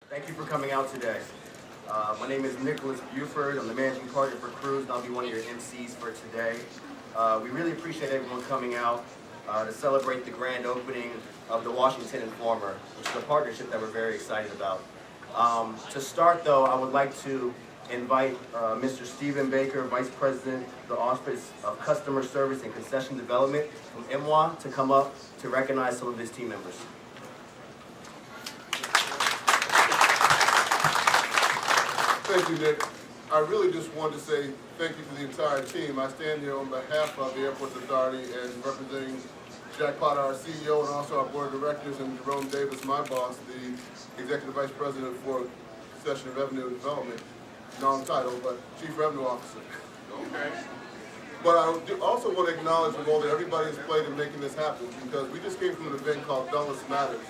Thank you for coming out today. My name is Nicholas Buford. I'm the managing partner for Cruise, and I'll be one of your MCs for today. We really appreciate everyone coming out to celebrate the grand opening of the Washington Informer, which is a partnership that we're very excited about. To start, though, I would like to invite Mr. Stephen Baker, Vice President of the Office of Customer Service and Concession Development from MWA, to come up to recognize some of his team members. Thank you, Nick. I really just want to say thank you to the entire team. I stand here on behalf of the Airports Authority and representing Jack Potter, our CEO, and also our board of directors, and Jerome Davis, my boss, the executive vice president for Concession and Revenue Development, non-title, but chief revenue officer. Okay. But I also want to acknowledge the role that everybody has played in making this happen, because we just came from an event called Dulles Matters.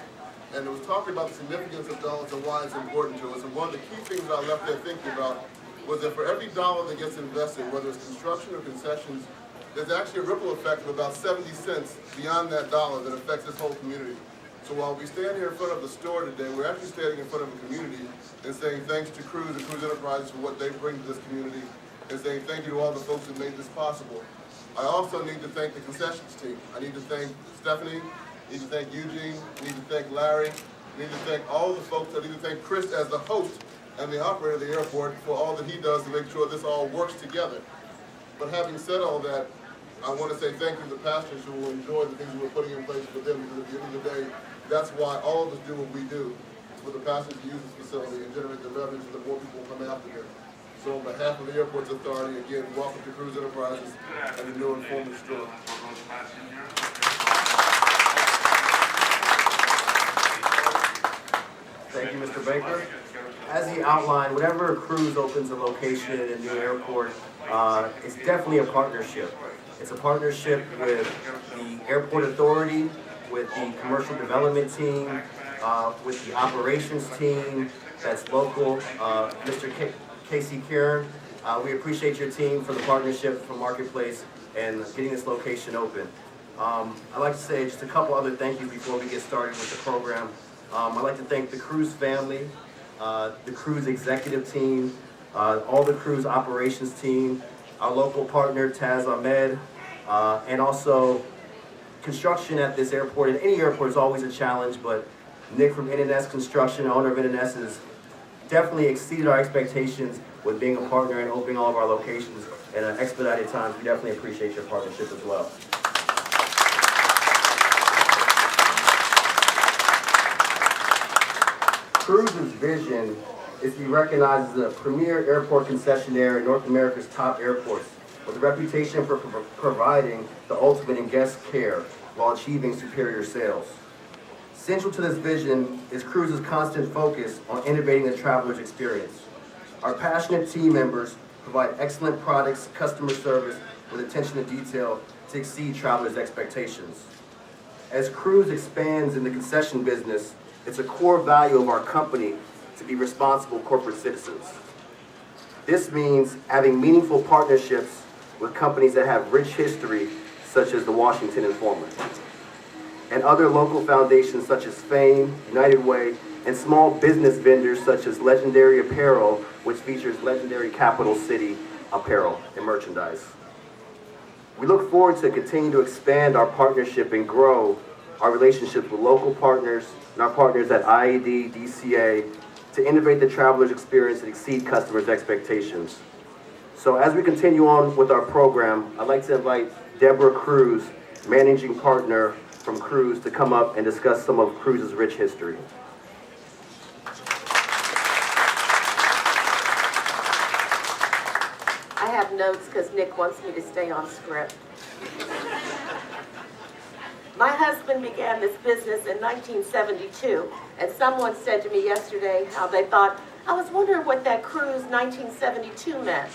And it was talking about the significance of dollars and why it's important to us. And one of the key things that I left there thinking about was that for every dollar that gets invested, whether it's construction or concessions, there's actually a ripple effect of about 70 cents beyond that dollar that affects this whole community. So while we stand here in front of the store today, we're actually standing in front of a community and saying thanks to Cruise and Cruise Enterprises for what they bring to this community, and saying thank you to all the folks who made this possible. I also need to thank the concessions team. I need to thank Stephanie. I need to thank Eugene, I need to thank Larry, I need to thank all the folks, I need to thank Chris as the host and the operator of the airport for all that he does to make sure this all works together. But having said all that, I want to say thank you to the passengers who will enjoy the things we're putting in place for them, because at the end of the day, that's why all of us do what we do, for the passengers to use this facility and generate the revenue so that more people will come after them. So on behalf of the Airports Authority, again, welcome to Cruise Enterprises and the new Informer store. Thank you, Mr. Baker. As he outlined, whenever a cruise opens a location in a new airport, it's definitely a partnership. It's a partnership with the Airport Authority, with the commercial development team, with the operations team that's local, Mr. Casey Kieran. We appreciate your team for the partnership for Marketplace and getting this location open. I'd like to say just a couple other thank yous before we get started with the program. I'd like to thank the Cruise family, the Cruise executive team, all the Cruise operations team, our local partner Taz Ahmed, and also construction at this airport. And any airport is always a challenge, but Nick from NNS Construction, owner of NNS, has definitely exceeded our expectations with being a partner and opening all of our locations in an expedited time. We definitely appreciate your partnership as well. Cruise's vision is to be recognized as a premier airport concessionaire in North America's top airports, with a reputation for providing the ultimate in guest care while achieving superior sales. Central to this vision is Cruise's constant focus on innovating the traveler's experience. Our passionate team members provide excellent products, customer service, with attention to detail to exceed travelers' expectations. As Cruise expands in the concession business, it's a core value of our company to be responsible corporate citizens. This means having meaningful partnerships with companies that have rich history, such as the Washington Informer, and other local foundations such as Fame, United Way, and small business vendors such as Legendary Apparel, which features legendary capital city apparel and merchandise. We look forward to continuing to expand our partnership and grow our relationships with local partners and our partners at IED, DCA, to innovate the traveler's experience and exceed customers' expectations. So as we continue on with our program, I'd like to invite Deborah Cruz, managing partner from Cruise, to come up and discuss some of Cruise's rich history. I have notes because Nick wants me to stay on script. My husband began this business in 1972, and someone said to me yesterday how they thought, I was wondering what that Cruise 1972 meant.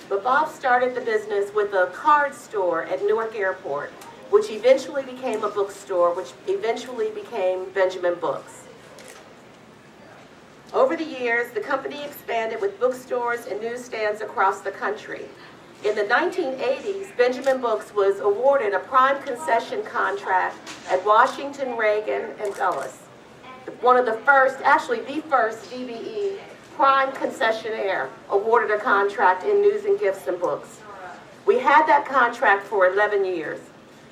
But Bob started the business with a card store at Newark Airport, which eventually became a bookstore, which eventually became Benjamin Books. Over the years, the company expanded with bookstores and newsstands across the country. In the 1980s, Benjamin Books was awarded a prime concession contract at Washington, Reagan, and Dulles. one of the first, actually the first DBE prime concessionaire awarded a contract in news and gifts and books. We had that contract for 11 years.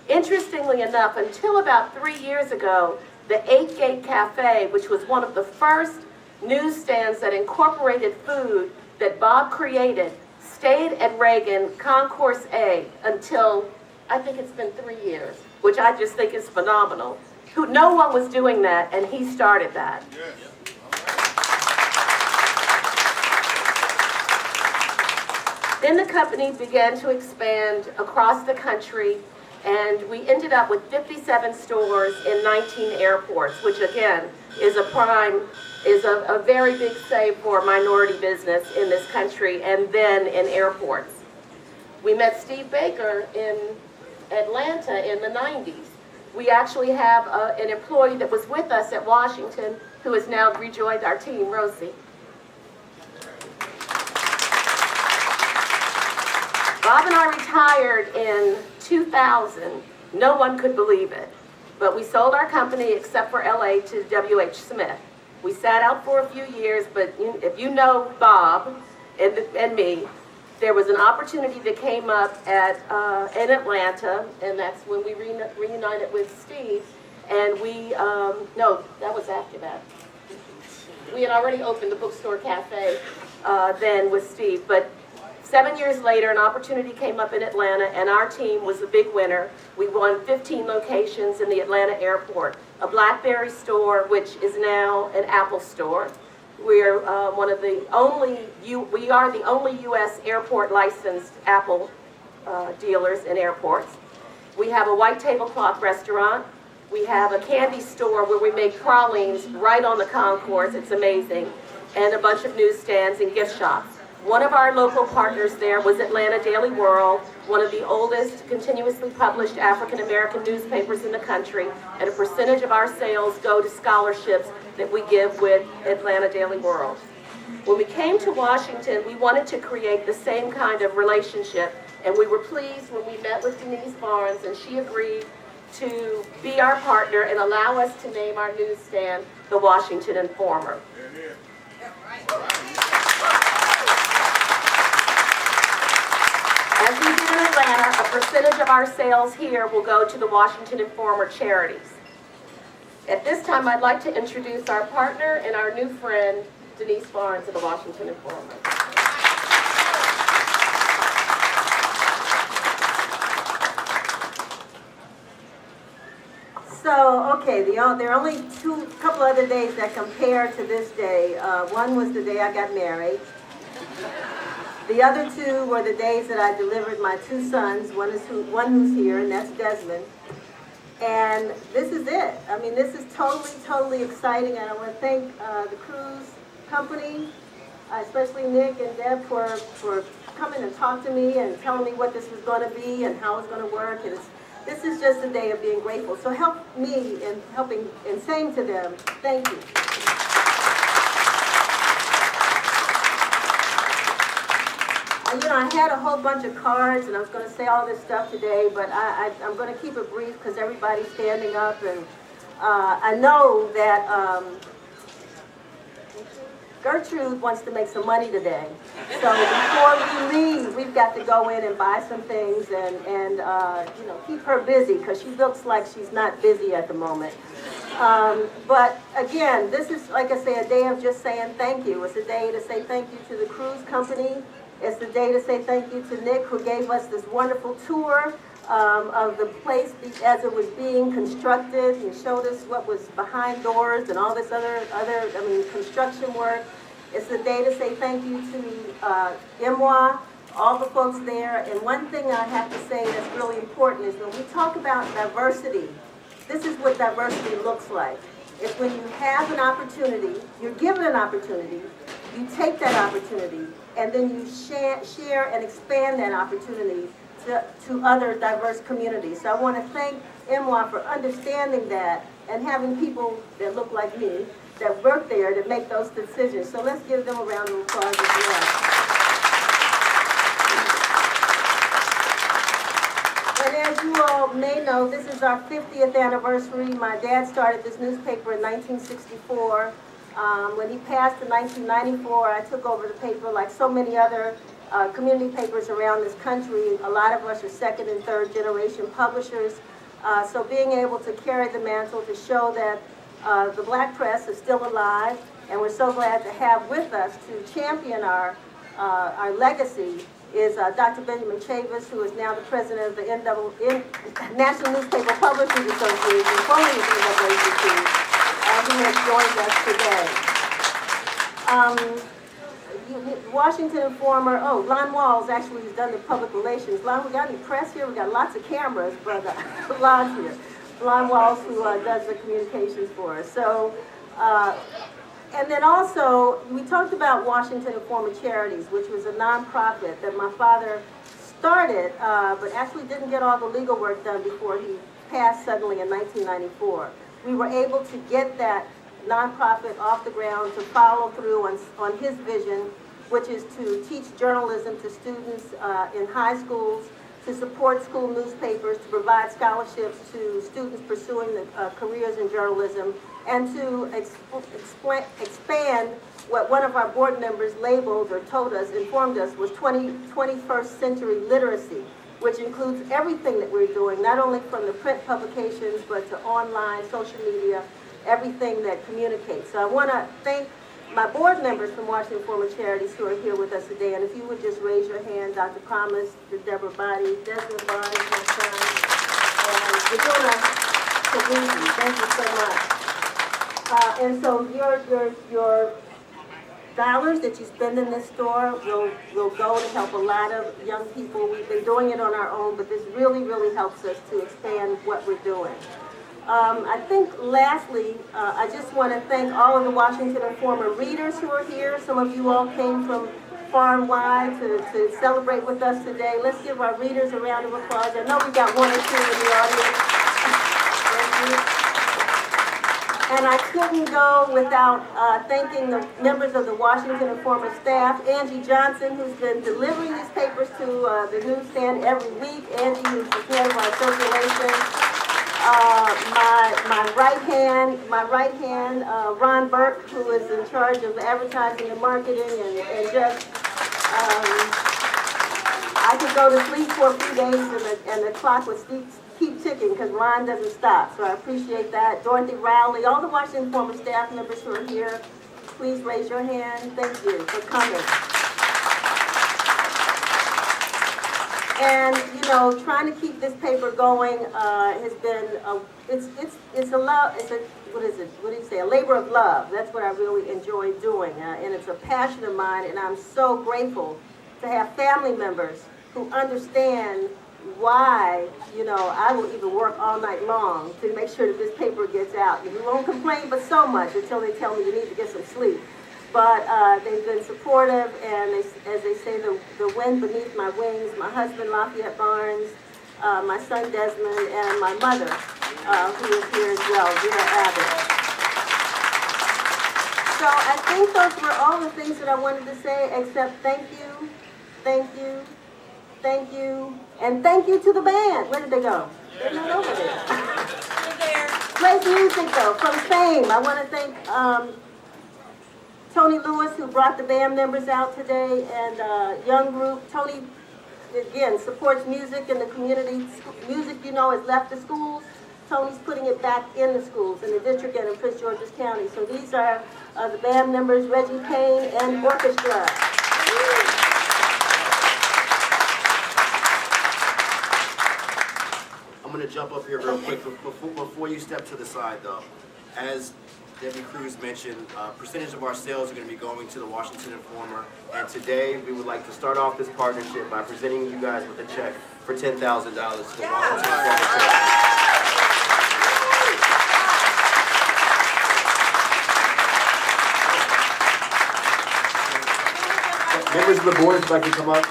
Interestingly enough, until about 3 years ago, the 8 Gate Cafe, which was one of the first newsstands that incorporated food that Bob created, stayed at Reagan Concourse A until, I think it's been 3 years, which I just think is phenomenal. No one was doing that, and he started that. Then the company began to expand across the country, and we ended up with 57 stores in 19 airports, which again is a very big save for minority business in this country, and then in airports. We met Steve Baker in Atlanta in the 90s. We actually have an employee that was with us at Washington who has now rejoined our team, Rosie. Bob and I retired in 2000. No one could believe it. But we sold our company, except for LA, to W.H. Smith. We sat out for a few years, but if you know Bob and me, there was an opportunity that came up in Atlanta, and that's when we reunited with Steve. And no, that was after that. We had already opened the bookstore cafe then with Steve, but 7 years later, an opportunity came up in Atlanta, and our team was the big winner. We won 15 locations in the Atlanta airport, a BlackBerry store, which is now an Apple store. We're we are the only U.S. airport licensed Apple dealers in airports. We have a white tablecloth restaurant. We have a candy store where we make pralines right on the concourse. It's amazing. And a bunch of newsstands and gift shops. One of our local partners there was Atlanta Daily World, one of the oldest continuously published African American newspapers in the country, and a percentage of our sales go to scholarships that we give with Atlanta Daily World. When we came to Washington, we wanted to create the same kind of relationship, and we were pleased when we met with Denise Barnes, and she agreed to be our partner and allow us to name our newsstand the Washington Informer. As we did in Atlanta, a percentage of our sales here will go to the Washington Informer charities. At this time, I'd like to introduce our partner and our new friend, Denise Barnes of the Washington Informer. So, okay, there are only couple other days that compare to this day. One was the day I got married. The other two were the days that I delivered my two sons, one who's here, and that's Desmond. And this is it. I mean, this is totally exciting, and I want to thank the cruise company, especially Nick and Deb for coming and talking to me and telling me what this was going to be and how it's going to work. And this is just a day of being grateful. So help me in helping and saying to them, thank you. I had a whole bunch of cards, and I was going to say all this stuff today, but I'm going to keep it brief because everybody's standing up, and I know that Gertrude wants to make some money today. So before we leave, we've got to go in and buy some things and keep her busy because she looks like she's not busy at the moment. But again, this is, like I say, a day of just saying thank you. It's a day to say thank you to the cruise company. It's the day to say thank you to Nick, who gave us this wonderful tour of the place as it was being constructed. He showed us what was behind doors and all this other construction work. It's the day to say thank you to MWA, all the folks there. And one thing I have to say that's really important is when we talk about diversity, this is what diversity looks like. It's when you have an opportunity, you're given an opportunity, you take that opportunity, and then you share and expand that opportunity to other diverse communities. So I want to thank MWA for understanding that and having people that look like me that work there to make those decisions. So let's give them a round of applause as well. And as you all may know, this is our 50th anniversary. My dad started this newspaper in 1964. When he passed in 1994, I took over the paper like so many other community papers around this country. A lot of us are second and third generation publishers. So being able to carry the mantle to show that the black press is still alive, and we're so glad to have with us to champion our legacy is Dr. Benjamin Chavis, who is now the president of the National Newspaper Publishers Association, formerly of the NAACP, who has joined us today. Washington Informer, Lon Walls actually has done the public relations. Lon, we got any press here? We got lots of cameras, but Lon's here. Lon Walls, who does the communications for us. So, and then also, we talked about Washington Informer Charities, which was a nonprofit that my father started, but actually didn't get all the legal work done before he passed suddenly in 1994. We were able to get that nonprofit off the ground to follow through on his vision, which is to teach journalism to students in high schools, to support school newspapers, to provide scholarships to students pursuing careers in journalism, and to expand what one of our board members labeled or told us, informed us, was 21st century literacy, which includes everything that we're doing, not only from the print publications, but to online, social media, everything that communicates. So I want to thank my board members from Washington Informer Charities who are here with us today. And if you would just raise your hand, Dr. Promise, Deborah Body, Desmond Barnes, my son, and Viduna Kabuzi. Thank you so much. And so your dollars that you spend in this store will go to help a lot of young people. We've been doing it on our own, but this really, really helps us to expand what we're doing. I think lastly, I just want to thank all of the Washington Informer readers who are here. Some of you all came from far and wide to celebrate with us today. Let's give our readers a round of applause. I know we got one or two in the audience. Thank you. And I couldn't go without thanking the members of the Washington Informer staff, Angie Johnson, who's been delivering these papers to the newsstand every week. Angie, who's the head of our circulation. My right hand, Ron Burke, who is in charge of advertising and marketing, and just, I could go to sleep for a few days and the clock would keep ticking because Ron doesn't stop. So I appreciate that. Dorothy, Rowley, all the Washington Informer staff members who are here, please raise your hand. Thank you for coming. And trying to keep this paper going has been a labor of love. That's what I really enjoy doing, and it's a passion of mine. And I'm so grateful to have family members who understand why I will even work all night long to make sure that this paper gets out. You won't complain, but so much until they tell me you need to get some sleep. But they've been supportive, and as they say, the wind beneath my wings. My husband, Lafayette Barnes, my son, Desmond, and my mother, who is here as well, Vera Abbott. So I think those were all the things that I wanted to say, except thank you, thank you, thank you, and thank you to the band. Where did they go? They're not over there. They're there. Great music, though, from Fame. I want to thank Tony Lewis, who brought the band members out today, and young group. Tony, again, supports music in the community. Music, has left the schools. Tony's putting it back in the schools, in the district and in Prince George's County. So these are the band members, Reggie Payne and orchestra. I'm going to jump up here real quick before you step to the side, though. As Debbie Cruz mentioned, percentage of our sales are going to be going to the Washington Informer, and today we would like to start off this partnership by presenting you guys with a check for $10,000 to the Washington Informer. Members of the board, if you'd like to come up.